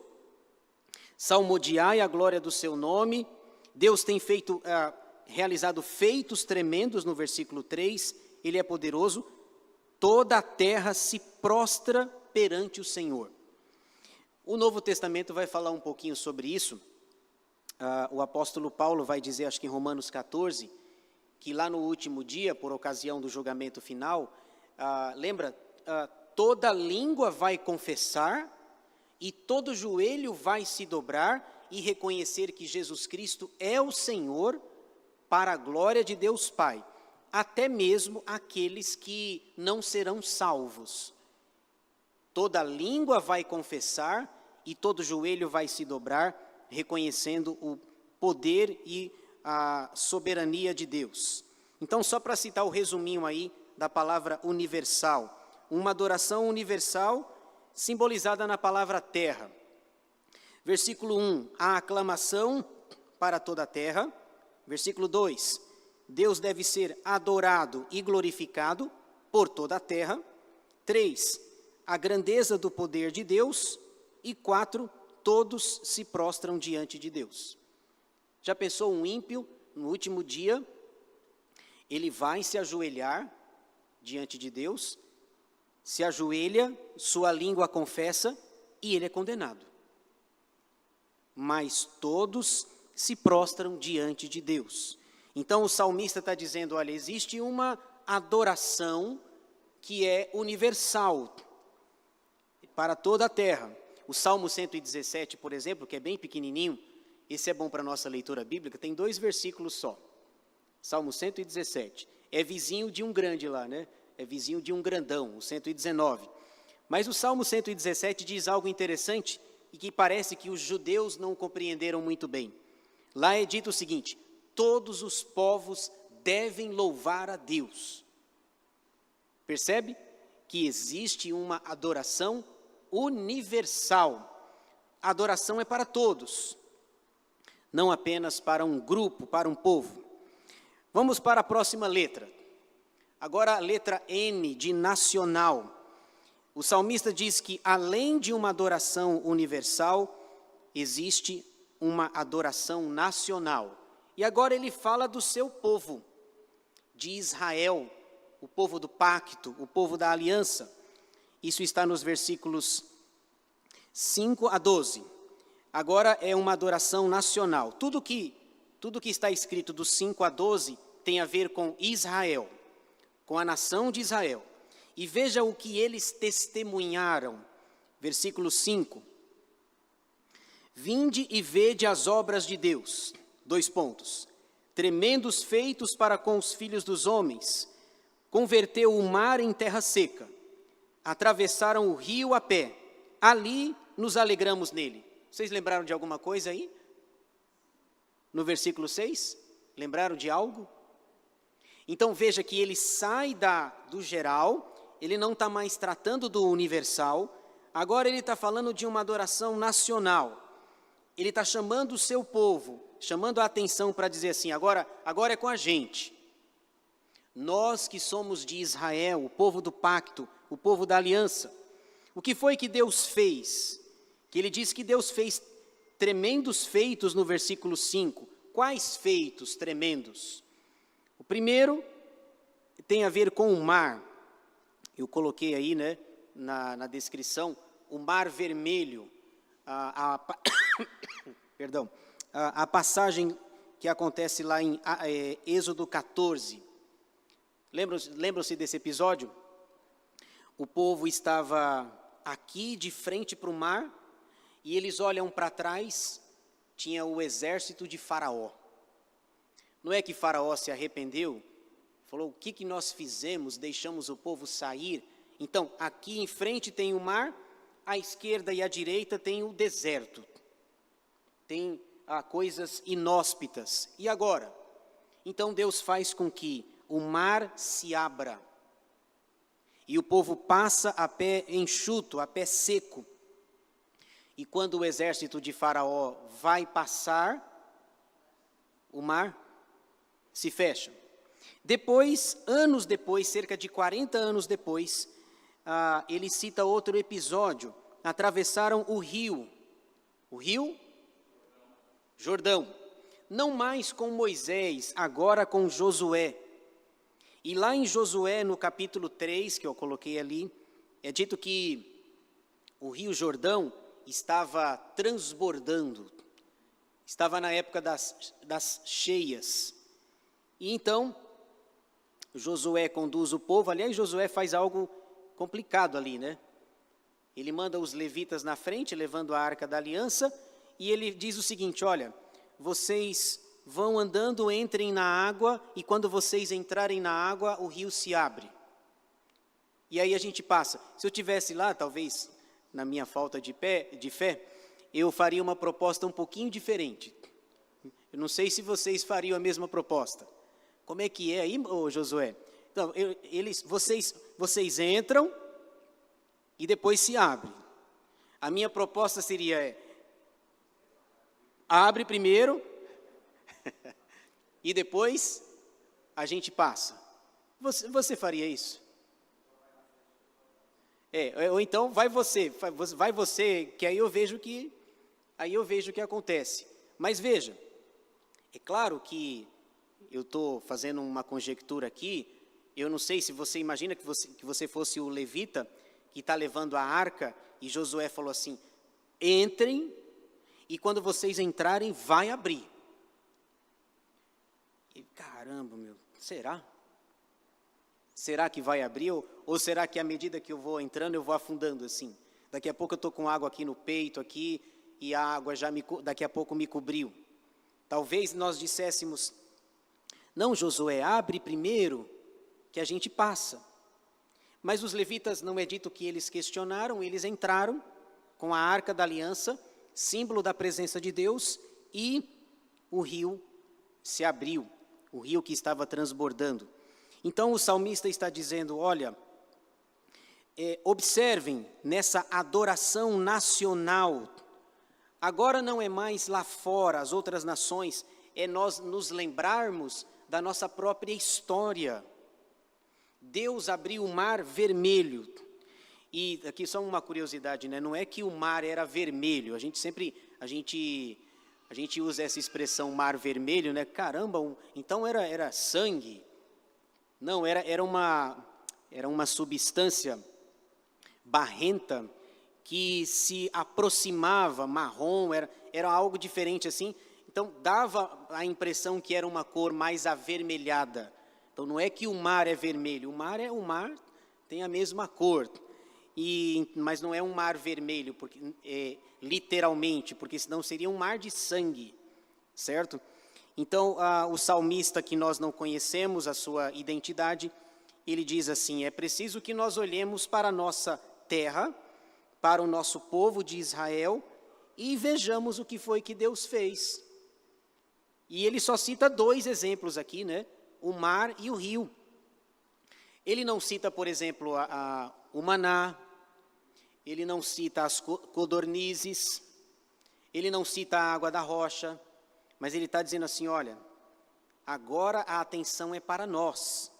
Salmodiai a glória do seu nome. Deus tem realizado feitos tremendos no versículo 3, Ele é poderoso. Toda a terra se prostra perante o Senhor. O Novo Testamento vai falar um pouquinho sobre isso. O apóstolo Paulo vai dizer, acho que em Romanos 14, que lá no último dia, por ocasião do julgamento final, lembra, toda língua vai confessar e todo joelho vai se dobrar e reconhecer que Jesus Cristo é o Senhor, para a glória de Deus Pai, até mesmo aqueles que não serão salvos. Toda língua vai confessar e todo joelho vai se dobrar, reconhecendo o poder e a soberania de Deus. Então, só para citar o resuminho aí da palavra universal, uma adoração universal simbolizada na palavra terra. Versículo 1, a aclamação para toda a terra. Versículo 2, Deus deve ser adorado e glorificado por toda a terra. 3, a grandeza do poder de Deus. E 4, todos se prostram diante de Deus. Já pensou um ímpio, no último dia, ele vai se ajoelhar diante de Deus, se ajoelha, sua língua confessa e ele é condenado. Mas todos se prostram diante de Deus. Então o salmista está dizendo, olha, existe uma adoração que é universal para toda a terra. O Salmo 117, por exemplo, que é bem pequenininho, esse é bom para a nossa leitura bíblica, tem 2 versículos só. Salmo 117. É vizinho de um grande lá, né? É vizinho de um grandão, o 119. Mas o Salmo 117 diz algo interessante e que parece que os judeus não compreenderam muito bem. Lá é dito o seguinte, todos os povos devem louvar a Deus. Percebe que existe uma adoração universal. A adoração é para todos, não apenas para um grupo, para um povo. Vamos para a próxima letra. Agora a letra N de nacional. O salmista diz que além de uma adoração universal, existe uma adoração nacional. E agora ele fala do seu povo, de Israel, o povo do pacto, o povo da aliança. Isso está nos versículos 5 a 12. Agora é uma adoração nacional. Tudo que está escrito do 5 a 12 tem a ver com Israel, com a nação de Israel. E veja o que eles testemunharam. Versículo 5. Vinde e vede as obras de Deus. 2 pontos. Tremendos feitos para com os filhos dos homens. Converteu o mar em terra seca. Atravessaram o rio a pé. Ali nos alegramos nele. Vocês lembraram de alguma coisa aí? No versículo 6? Lembraram de algo? Então veja que ele sai do geral, ele não está mais tratando do universal, agora ele está falando de uma adoração nacional. Ele está chamando o seu povo, chamando a atenção para dizer assim, agora é com a gente. Nós que somos de Israel, o povo do pacto, o povo da aliança. O que foi que Deus fez? Que ele diz que Deus fez tremendos feitos no versículo 5. Quais feitos tremendos? O primeiro tem a ver com o mar. Eu coloquei aí, né, na descrição, o mar vermelho. Perdão. A passagem que acontece lá em Êxodo 14. Lembram-se desse episódio? O povo estava aqui de frente para o mar e eles olham para trás, tinha o exército de Faraó. Não é que Faraó se arrependeu? Falou, o que nós fizemos? Deixamos o povo sair. Então, aqui em frente tem o mar, à esquerda e à direita tem o deserto. Tem coisas inóspitas. E agora? Então Deus faz com que o mar se abra. E o povo passa a pé enxuto, a pé seco. E quando o exército de Faraó vai passar, o mar se fecha. Depois, anos depois, cerca de 40 anos depois, ele cita outro episódio. Atravessaram o rio Jordão. Não mais com Moisés, agora com Josué. E lá em Josué, no capítulo 3, que eu coloquei ali, é dito que o rio Jordão estava transbordando. Estava na época das cheias. E então, Josué conduz o povo. Aliás, Josué faz algo complicado ali, né? Ele manda os levitas na frente, levando a arca da aliança, e ele diz o seguinte, olha, vocês vão andando, entrem na água, e quando vocês entrarem na água, o rio se abre. E aí a gente passa. Se eu tivesse lá, talvez, na minha falta de fé, eu faria uma proposta um pouquinho diferente. Eu não sei se vocês fariam a mesma proposta. Como é que é aí, Josué? Então, vocês entram e depois se abre. A minha proposta seria, abre primeiro e depois a gente passa. Você faria isso? Ou então vai você, que aí eu vejo que acontece. Mas veja, é claro que eu estou fazendo uma conjectura aqui, eu não sei se você imagina que você fosse o levita que está levando a arca, e Josué falou assim, entrem, e quando vocês entrarem, vai abrir. E, caramba, será? Será que vai abrir? Ou será que à medida que eu vou entrando, eu vou afundando assim? Daqui a pouco eu estou com água aqui no peito, aqui, e a água daqui a pouco me cobriu. Talvez nós disséssemos, não, Josué, abre primeiro, que a gente passa. Mas os levitas, não é dito que eles questionaram, eles entraram com a arca da aliança, símbolo da presença de Deus, e o rio se abriu, o rio que estava transbordando. Então o salmista está dizendo, olha, observem nessa adoração nacional, agora não é mais lá fora, as outras nações, é nós nos lembrarmos da nossa própria história. Deus abriu o mar vermelho. E aqui só uma curiosidade, né? Não é que o mar era vermelho. A gente usa essa expressão mar vermelho, né? Caramba, então era sangue. Não, era uma substância barrenta, que se aproximava, marrom, era algo diferente assim. Então, dava a impressão que era uma cor mais avermelhada. Então, não é que o mar é vermelho, o mar tem a mesma cor. Mas não é um mar vermelho, porque, literalmente, porque senão seria um mar de sangue, certo? Então, o salmista, que nós não conhecemos a sua identidade, ele diz assim: é preciso que nós olhemos para a nossa terra, para o nosso povo de Israel, e vejamos o que foi que Deus fez. E ele só cita 2 exemplos aqui, né? O mar e o rio. Ele não cita, por exemplo, o maná, ele não cita as codornizes, ele não cita a água da rocha, mas ele está dizendo assim: olha, agora a atenção é para nós.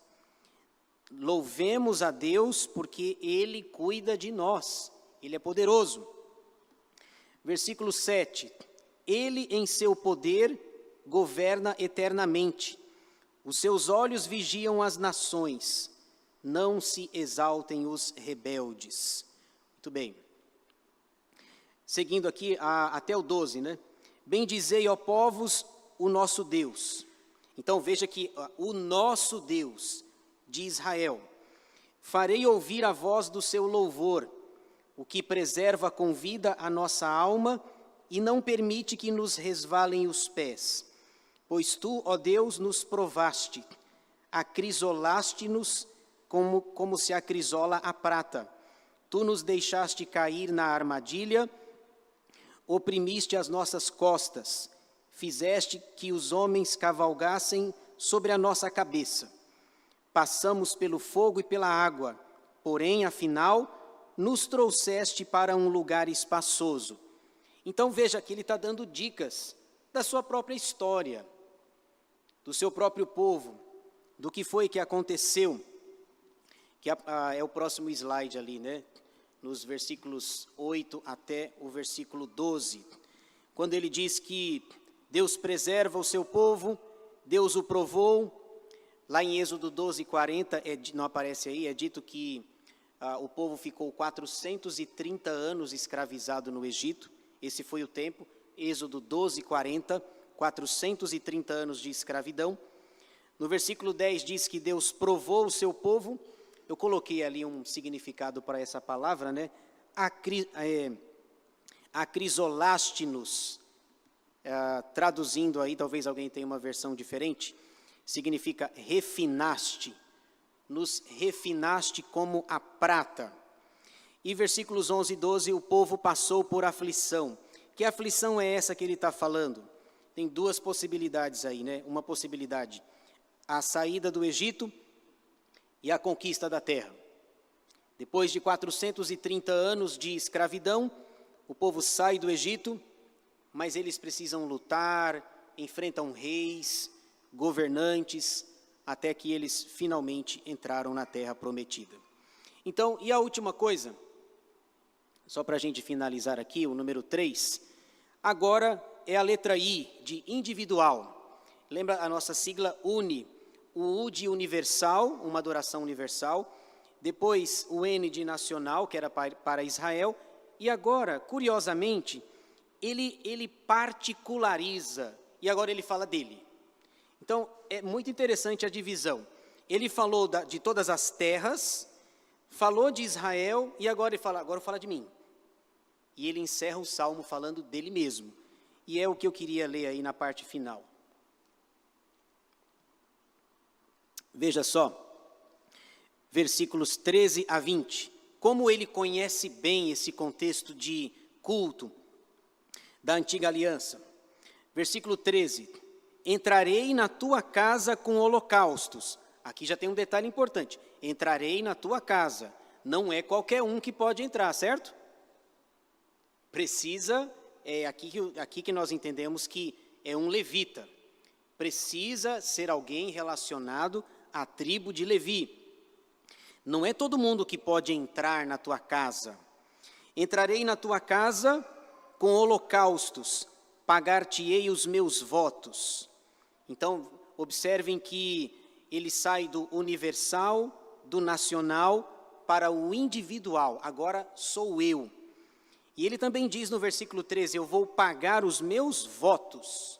Louvemos a Deus porque Ele cuida de nós, Ele é poderoso. Versículo 7, Ele em seu poder governa eternamente, os seus olhos vigiam as nações, não se exaltem os rebeldes. Muito bem. Seguindo aqui até o 12, né? Bendizei, ó povos, o nosso Deus. Então veja que o nosso Deus de Israel. Farei ouvir a voz do seu louvor, o que preserva com vida a nossa alma e não permite que nos resvalem os pés. Pois tu, ó Deus, nos provaste, acrisolaste-nos como se acrisola a prata. Tu nos deixaste cair na armadilha, oprimiste as nossas costas, fizeste que os homens cavalgassem sobre a nossa cabeça. Passamos pelo fogo e pela água, porém, afinal, nos trouxeste para um lugar espaçoso. Então veja que ele está dando dicas da sua própria história, do seu próprio povo, do que foi que aconteceu, que é o próximo slide ali, né? Nos versículos 8 até o versículo 12, quando ele diz que Deus preserva o seu povo, Deus o provou. Lá em Êxodo 12, 40, não aparece aí, é dito que o povo ficou 430 anos escravizado no Egito, esse foi o tempo, Êxodo 12, 40, 430 anos de escravidão. No versículo 10 diz que Deus provou o seu povo. Eu coloquei ali um significado para essa palavra, né? Acrisolaste-nos, traduzindo aí, talvez alguém tenha uma versão diferente, significa refinaste, nos refinaste como a prata. E versículos 11 e 12, o povo passou por aflição. Que aflição é essa que ele está falando? Tem 2 possibilidades aí, né? Uma possibilidade, a saída do Egito e a conquista da terra. Depois de 430 anos de escravidão, o povo sai do Egito, mas eles precisam lutar, enfrentam reis, governantes, até que eles finalmente entraram na terra prometida. Então, e a última coisa, só para a gente finalizar aqui, o número 3, agora é a letra I, de individual. Lembra a nossa sigla UNI, o U de universal, uma adoração universal, depois o N de nacional, que era para Israel, e agora, curiosamente, ele particulariza, e agora ele fala dele. Então, é muito interessante a divisão. Ele falou de todas as terras, falou de Israel, e agora ele fala, agora fala de mim. E ele encerra o salmo falando dele mesmo. E é o que eu queria ler aí na parte final. Veja só, versículos 13 a 20. Como ele conhece bem esse contexto de culto da antiga aliança. Versículo 13. Entrarei na tua casa com holocaustos. Aqui já tem um detalhe importante. Entrarei na tua casa. Não é qualquer um que pode entrar, certo? Precisa, aqui que nós entendemos que é um levita. Precisa ser alguém relacionado à tribo de Levi. Não é todo mundo que pode entrar na tua casa. Entrarei na tua casa com holocaustos, pagar-te-ei os meus votos. Então, observem que ele sai do universal, do nacional, para o individual, agora sou eu. E ele também diz no versículo 13, eu vou pagar os meus votos.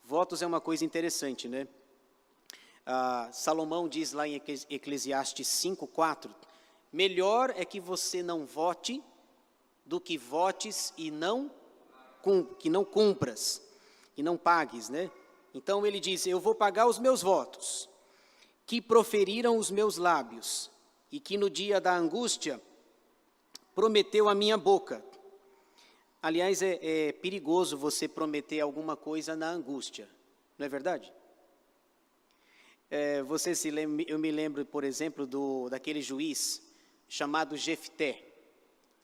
Votos é uma coisa interessante, né? Salomão diz lá em Eclesiastes 5:4, melhor é que você não vote do que votes e que não cumpras, e não pagues, né? Então ele diz, eu vou pagar os meus votos, que proferiram os meus lábios, e que no dia da angústia prometeu a minha boca. Aliás, é perigoso você prometer alguma coisa na angústia, não é verdade? Eu me lembro, por exemplo, daquele juiz chamado Jefté.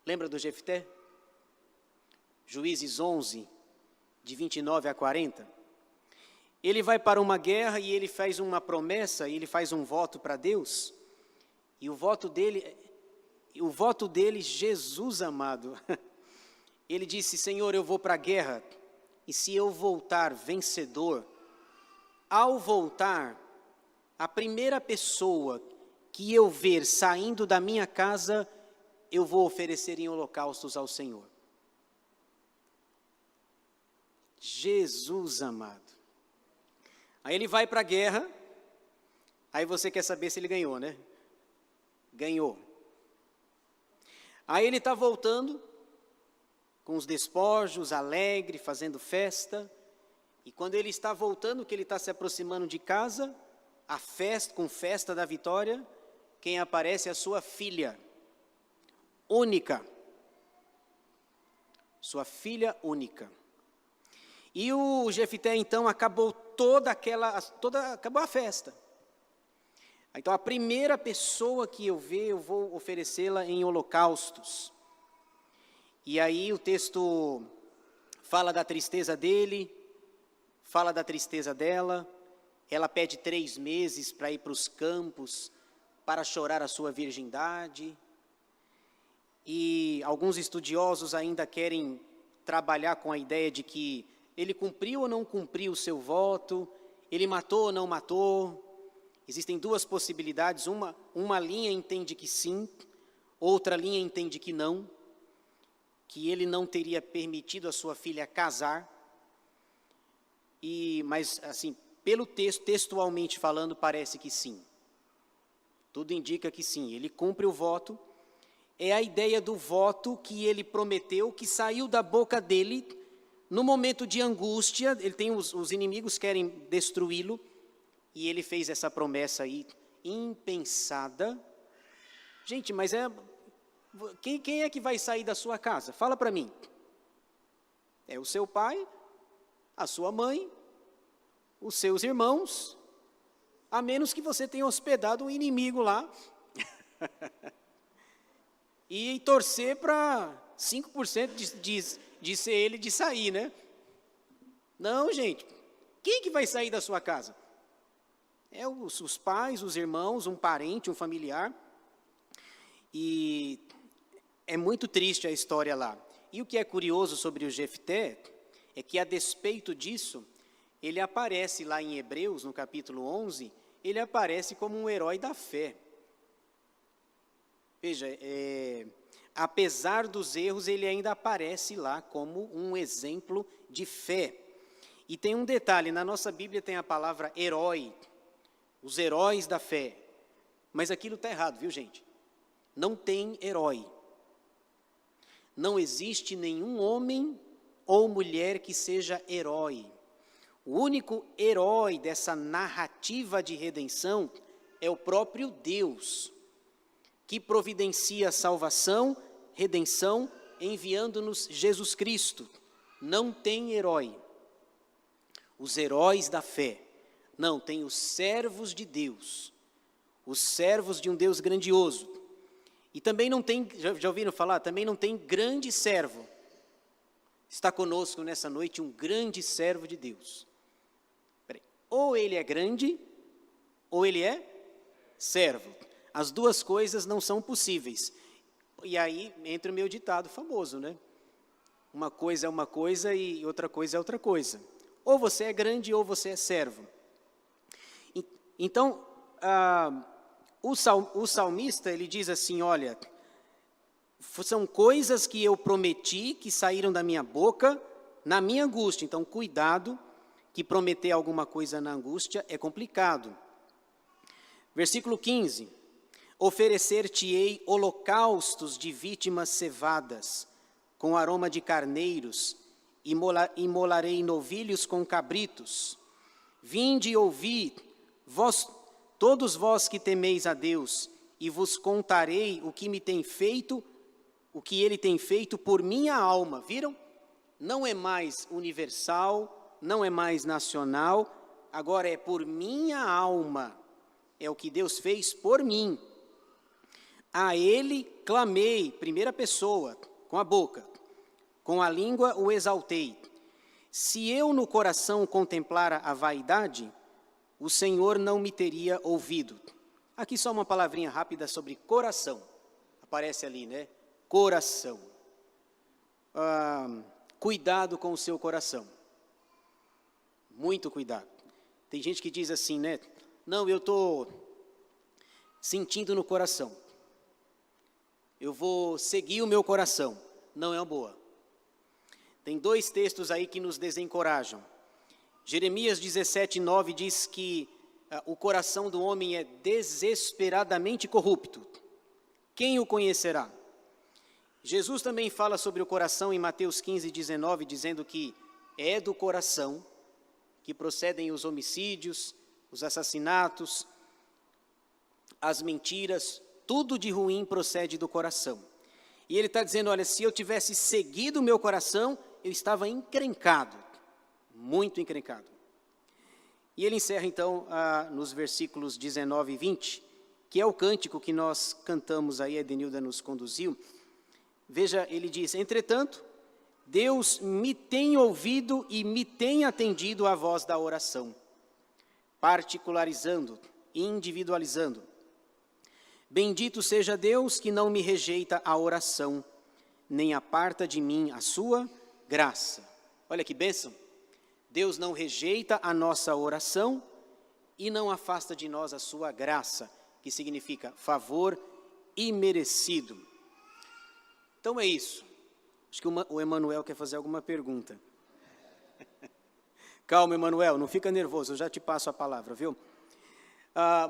Lembra do Jefté? Juízes 11, de 29 a 40. Ele vai para uma guerra e ele faz uma promessa, e ele faz um voto para Deus. E o voto dele, Jesus amado, ele disse, Senhor, eu vou para a guerra, e se eu voltar vencedor, ao voltar, a primeira pessoa que eu ver saindo da minha casa, eu vou oferecer em holocaustos ao Senhor. Jesus amado. Aí ele vai para a guerra, aí você quer saber se ele ganhou, né? Ganhou. Aí ele está voltando, com os despojos, alegre, fazendo festa, e quando ele está voltando, que ele está se aproximando de casa, com festa da vitória, quem aparece é a sua filha, única. Sua filha única. E o Jefté, então, acabou acabou a festa. Então, a primeira pessoa que eu ver, eu vou oferecê-la em holocaustos. E aí o texto fala da tristeza dele, fala da tristeza dela. Ela pede 3 meses para ir para os campos, para chorar a sua virgindade. E alguns estudiosos ainda querem trabalhar com a ideia de que ele cumpriu ou não cumpriu o seu voto, ele matou ou não matou. Existem 2 possibilidades, uma linha entende que sim, outra linha entende que não, que ele não teria permitido a sua filha casar. Mas, assim, pelo texto, textualmente falando, parece que sim. Tudo indica que sim, ele cumpre o voto. É a ideia do voto que ele prometeu, que saiu da boca dele no momento de angústia. Ele tem os inimigos querem destruí-lo, e ele fez essa promessa aí, impensada. Gente, mas quem é que vai sair da sua casa? Fala para mim. É o seu pai, a sua mãe, os seus irmãos, a menos que você tenha hospedado um inimigo lá e torcer para 5% de ser ele de sair, né? Não, gente, quem que vai sair da sua casa? É os pais, os irmãos, um parente, um familiar. E é muito triste a história lá. E o que é curioso sobre o Jefté é que, a despeito disso, ele aparece lá em Hebreus, no capítulo 11, ele aparece como um herói da fé. Veja, apesar dos erros, ele ainda aparece lá como um exemplo de fé. E tem um detalhe, na nossa Bíblia tem a palavra herói, os heróis da fé. Mas aquilo está errado, viu, gente? Não tem herói. Não existe nenhum homem ou mulher que seja herói. O único herói dessa narrativa de redenção é o próprio Deus, que providencia a salvação, redenção, enviando-nos Jesus Cristo. Não tem herói. Os heróis da fé. Não, tem os servos de Deus. Os servos de um Deus grandioso. E também não tem, já ouviram falar? Também não tem grande servo. Está conosco nessa noite um grande servo de Deus. Ou ele é grande, ou ele é servo. As duas coisas não são possíveis. E aí entra o meu ditado famoso, né? Uma coisa é uma coisa e outra coisa é outra coisa. Ou você é grande ou você é servo. Então, O salmista, ele diz assim, olha, são coisas que eu prometi, que saíram da minha boca, na minha angústia. Então, cuidado, que prometer alguma coisa na angústia é complicado. Versículo 15, oferecer-te-ei holocaustos de vítimas cevadas, com aroma de carneiros, imolarei novilhos com cabritos. Vinde e ouvi, todos vós que temeis a Deus, e vos contarei o que ele tem feito por minha alma. Viram? Não é mais universal, não é mais nacional, agora é por minha alma. É o que Deus fez por mim. A ele clamei, primeira pessoa, com a boca, com a língua o exaltei. Se eu no coração contemplara a vaidade, o Senhor não me teria ouvido. Aqui só uma palavrinha rápida sobre coração. Aparece ali, né? Coração. Cuidado com o seu coração. Muito cuidado. Tem gente que diz assim, né? Não, eu estou sentindo no coração. Eu vou seguir o meu coração. Não é uma boa. Tem 2 textos aí que nos desencorajam. Jeremias 17:9 diz que o coração do homem é desesperadamente corrupto. Quem o conhecerá? Jesus também fala sobre o coração em Mateus 15:19, dizendo que é do coração que procedem os homicídios, os assassinatos, as mentiras, tudo de ruim procede do coração. E ele está dizendo, olha, se eu tivesse seguido o meu coração, eu estava encrencado, muito encrencado. E ele encerra então nos versículos 19 e 20, que é o cântico que nós cantamos aí, a Edenilda nos conduziu. Veja, ele diz, entretanto, Deus me tem ouvido e me tem atendido à voz da oração, particularizando, individualizando. Bendito seja Deus que não me rejeita a oração, nem aparta de mim a sua graça. Olha que bênção. Deus não rejeita a nossa oração e não afasta de nós a sua graça, que significa favor imerecido. Então é isso. Acho que o Emanuel quer fazer alguma pergunta. Calma, Emanuel, não fica nervoso, eu já te passo a palavra, viu?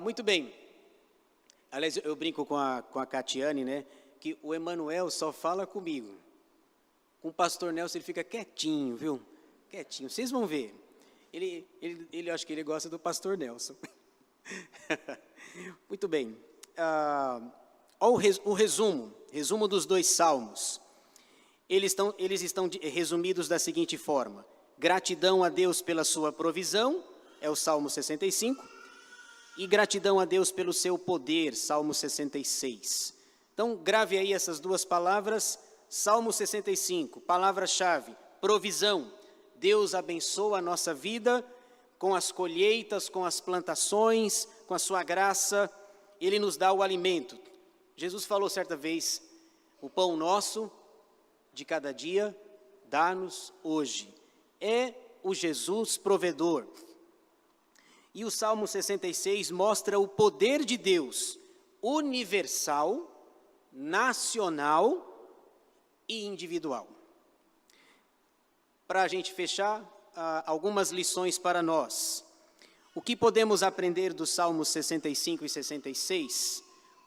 Muito bem. Aliás, eu brinco com a Catiane, né? Que o Emanuel só fala comigo. Com o pastor Nelson ele fica quietinho, viu? Quietinho. Vocês vão ver. Ele acho que ele gosta do pastor Nelson. Muito bem. Olha o resumo dos 2 salmos. Eles estão resumidos da seguinte forma. Gratidão a Deus pela sua provisão, é o Salmo 65. E gratidão a Deus pelo seu poder, Salmo 66. Então, grave aí essas 2 palavras. Salmo 65, palavra-chave, provisão. Deus abençoa a nossa vida com as colheitas, com as plantações, com a sua graça. Ele nos dá o alimento. Jesus falou certa vez, o pão nosso de cada dia, dá-nos hoje. É o Jesus provedor. E o Salmo 66 mostra o poder de Deus, universal, nacional e individual. Para a gente fechar, algumas lições para nós. O que podemos aprender dos Salmos 65 e 66?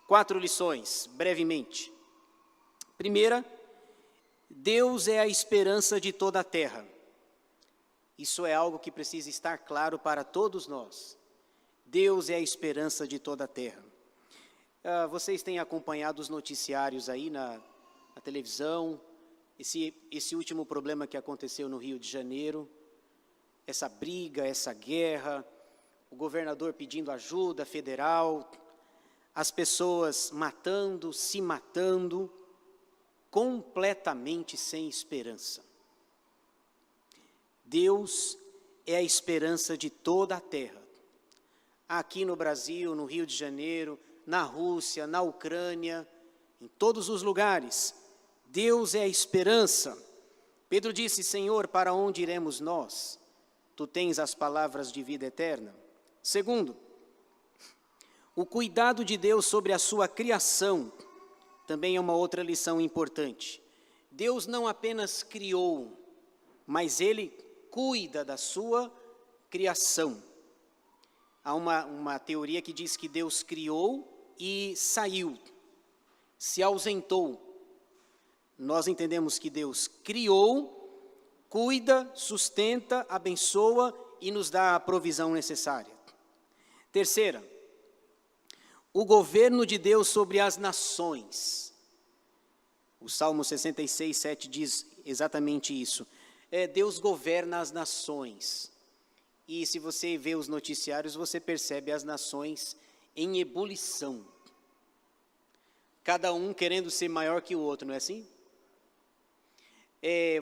4 lições, brevemente. Primeira, Deus é a esperança de toda a terra. Isso é algo que precisa estar claro para todos nós. Deus é a esperança de toda a terra. Vocês têm acompanhado os noticiários aí na televisão, esse último problema que aconteceu no Rio de Janeiro, essa briga, essa guerra, o governador pedindo ajuda federal, as pessoas se matando, completamente sem esperança. Deus é a esperança de toda a terra. Aqui no Brasil, no Rio de Janeiro, na Rússia, na Ucrânia, em todos os lugares, Deus é a esperança. Pedro disse, Senhor, para onde iremos nós? Tu tens as palavras de vida eterna. Segundo, O cuidado de Deus sobre a sua criação também é uma outra lição importante. Deus não apenas criou, mas Ele cuida da sua criação. Há uma teoria que diz que Deus criou e saiu, se ausentou. Nós entendemos que Deus criou, cuida, sustenta, abençoa e nos dá a provisão necessária. Terceira, o governo de Deus sobre as nações. O Salmo 66, 7 diz exatamente isso. Deus governa as nações. E se você vê os noticiários, você percebe as nações em ebulição. Cada um querendo ser maior que o outro, não é assim?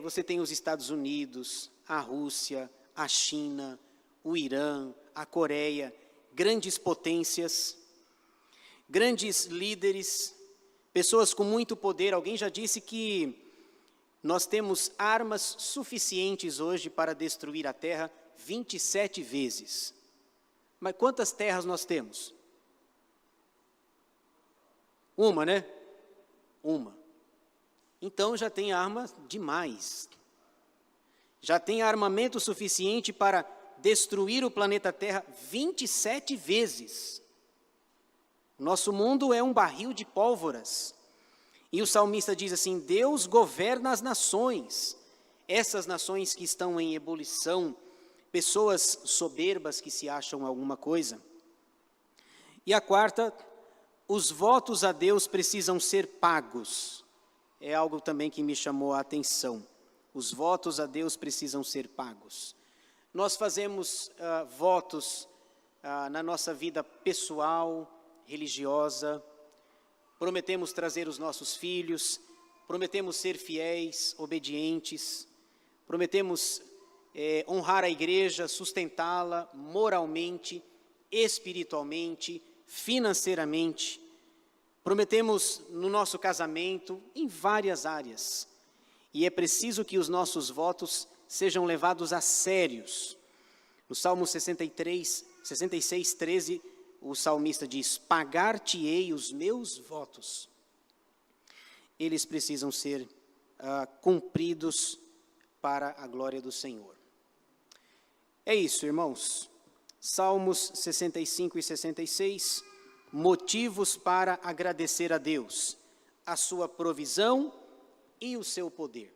Você tem os Estados Unidos, a Rússia, a China, o Irã, a Coreia, grandes potências, grandes líderes, pessoas com muito poder. Alguém já disse que nós temos armas suficientes hoje para destruir a terra 27 vezes. Mas quantas terras nós temos? Uma, né? Uma. Então já tem arma demais. Já tem armamento suficiente para destruir o planeta Terra 27 vezes. Nosso mundo é um barril de pólvoras. E o salmista diz assim: Deus governa as nações. Essas nações que estão em ebulição, pessoas soberbas que se acham alguma coisa. E a quarta, os votos a Deus precisam ser pagos. É algo também que me chamou a atenção. Os votos a Deus precisam ser pagos. Nós fazemos votos na nossa vida pessoal, religiosa, prometemos trazer os nossos filhos, prometemos ser fiéis, obedientes, prometemos honrar a igreja, sustentá-la moralmente, espiritualmente, financeiramente. Prometemos no nosso casamento, em várias áreas. E é preciso que os nossos votos sejam levados a sérios. No Salmo 66, 13, o salmista diz: pagar-te-ei os meus votos. Eles precisam ser cumpridos para a glória do Senhor. É isso, irmãos. Salmos 65 e 66, motivos para agradecer a Deus, a sua provisão e o seu poder.